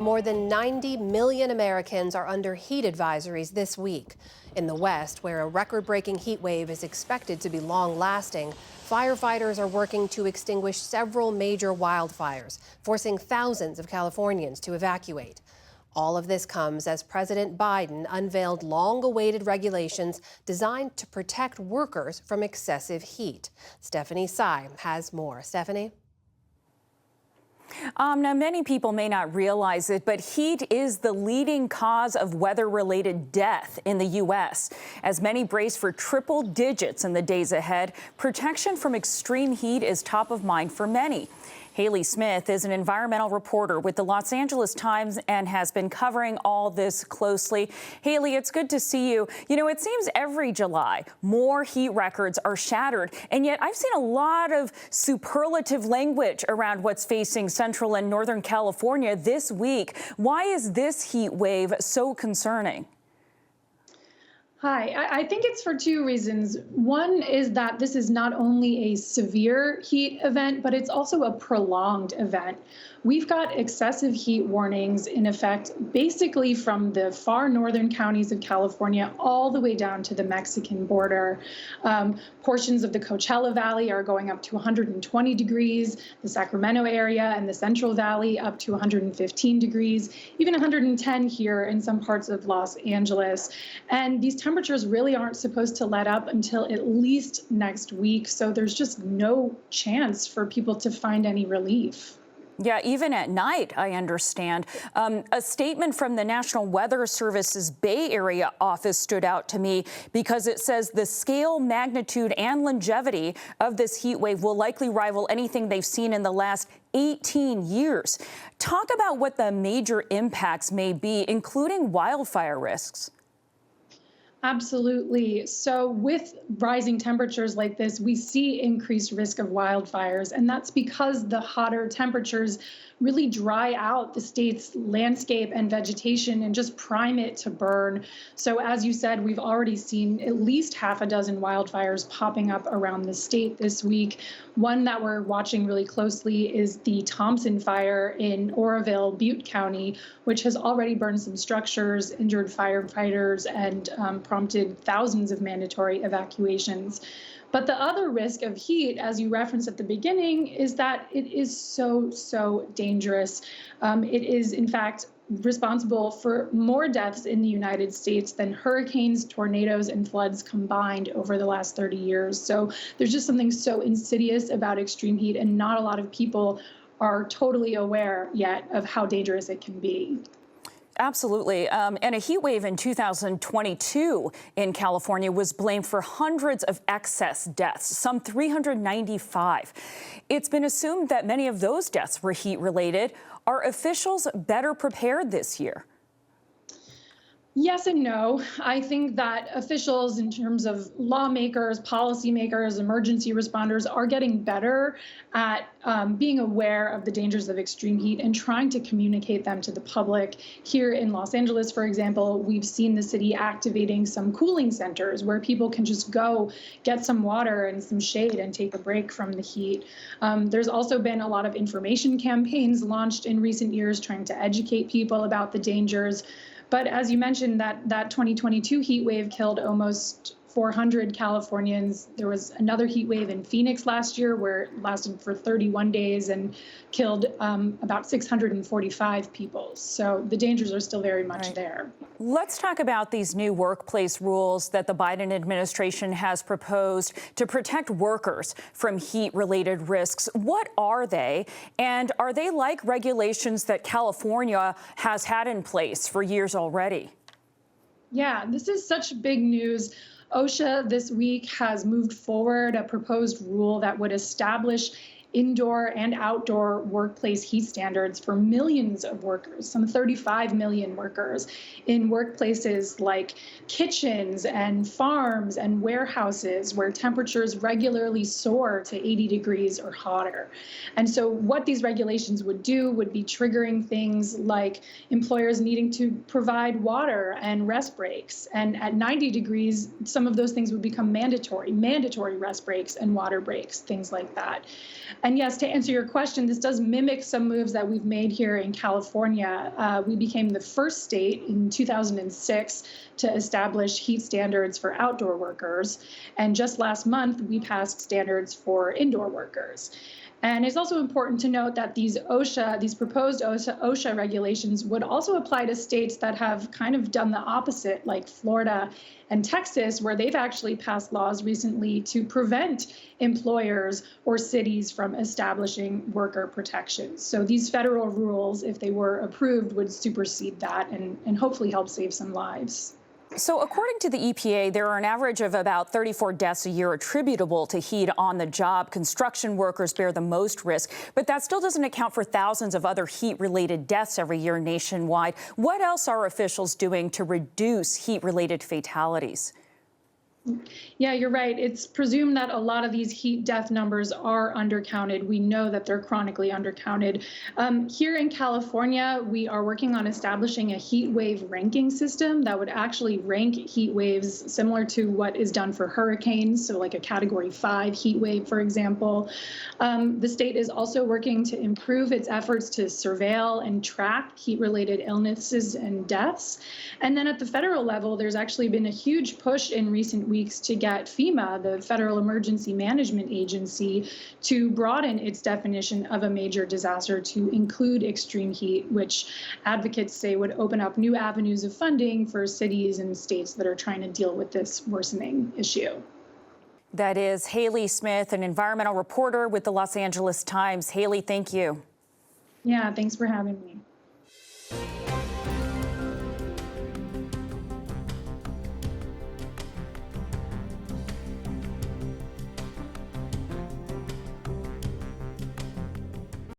More than 90 million Americans are under heat advisories this week. In the West, where a record-breaking heat wave is expected to be long-lasting, firefighters are working to extinguish several major wildfires, forcing thousands of Californians to evacuate. All of this comes as President Biden unveiled long-awaited regulations designed to protect workers from excessive heat. Stephanie Sy has more. Stephanie? Now, many people may not realize it, but heat is the leading cause of weather-related death in the U.S. As many brace for triple digits in the days ahead, protection from extreme heat is top of mind for many. Haley Smith is an environmental reporter with the Los Angeles Times and has been covering all this closely. Haley, it's good to see you. You know, it seems every July more heat records are shattered, and yet I've seen a lot of superlative language around what's facing Central and Northern California this week. Why is this heat wave so concerning? Hi, I think it's for two reasons. One is that this is not only a severe heat event, but it's also a prolonged event. We've got excessive heat warnings in effect basically from the far northern counties of California all the way down to the Mexican border. Portions of the Coachella Valley are going up to 120 degrees, the Sacramento area and the Central Valley up to 115 degrees, even 110 here in some parts of Los Angeles. And these temperatures really aren't supposed to let up until at least next week, so there's just no chance for people to find any relief. Yeah, even at night, I understand. A statement from the National Weather Service's Bay Area office stood out to me because it says the scale, magnitude, and longevity of this heat wave will likely rival anything they've seen in the last 18 years. Talk about what the major impacts may be, including wildfire risks. Absolutely. So with rising temperatures like this, we see increased risk of wildfires, and that's because the hotter temperatures really dry out the state's landscape and vegetation and just prime it to burn. So as you said, we've already seen at least half a dozen wildfires popping up around the state this week. One that we're watching really closely is the Thompson Fire in Oroville, Butte County, which has already burned some structures, injured firefighters, and prompted thousands of mandatory evacuations. But the other risk of heat, as you referenced at the beginning, is that it is so dangerous. It is, in fact, responsible for more deaths in the United States than hurricanes, tornadoes, and floods combined over the last 30 years. So there's just something so insidious about extreme heat, and not a lot of people are totally aware yet of how dangerous it can be. Absolutely. And a heat wave in 2022 in California was blamed for hundreds of excess deaths, some 395. It's been assumed that many of those deaths were heat related. Are officials better prepared this year? Yes and no. I think that officials, in terms of lawmakers, policymakers, emergency responders, are getting better at being aware of the dangers of extreme heat and trying to communicate them to the public. Here in Los Angeles, for example, we've seen the city activating some cooling centers where people can just go get some water and some shade and take a break from the heat. There's also been a lot of information campaigns launched in recent years trying to educate people about the dangers. But as you mentioned, that 2022 heat wave killed almost 400 Californians. There was another heat wave in Phoenix last year where it lasted for 31 days and killed about 645 people. So the dangers are still very much there. Let's talk about these new workplace rules that the Biden administration has proposed to protect workers from heat-related risks. What are they? And are they like regulations that California has had in place for years already? Yeah, this is such big news. OSHA this week has moved forward a proposed rule that would establish indoor and outdoor workplace heat standards for millions of workers, some 35 million workers in workplaces like kitchens and farms and warehouses where temperatures regularly soar to 80 degrees or hotter. And so what these regulations would do would be triggering things like employers needing to provide water and rest breaks. And at 90 degrees, some of those things would become mandatory rest breaks and water breaks, things like that. And yes, to answer your question, this does mimic some moves that we've made here in California. We became the first state in 2006 to establish heat standards for outdoor workers. And just last month, we passed standards for indoor workers. And it's also important to note that these proposed OSHA regulations would also apply to states that have kind of done the opposite, like Florida and Texas, where they've actually passed laws recently to prevent employers or cities from establishing worker protections. So these federal rules, if they were approved, would supersede that and hopefully help save some lives. So according to the EPA, there are an average of about 34 deaths a year attributable to heat on the job. Construction workers bear the most risk, but that still doesn't account for thousands of other heat-related deaths every year nationwide. What else are officials doing to reduce heat-related fatalities? Yeah, you're right. It's presumed that a lot of these heat death numbers are undercounted. We know that they're chronically undercounted. Here in California, we are working on establishing a heat wave ranking system that would actually rank heat waves similar to what is done for hurricanes, so like a Category 5 heat wave, for example. The state is also working to improve its efforts to surveil and track heat-related illnesses and deaths. And then at the federal level, there's actually been a huge push in recent weeks to get FEMA, the Federal Emergency Management Agency, to broaden its definition of a major disaster to include extreme heat, which advocates say would open up new avenues of funding for cities and states that are trying to deal with this worsening issue. That is Haley Smith, an environmental reporter with the Los Angeles Times. Haley, thank you. Yeah, thanks for having me.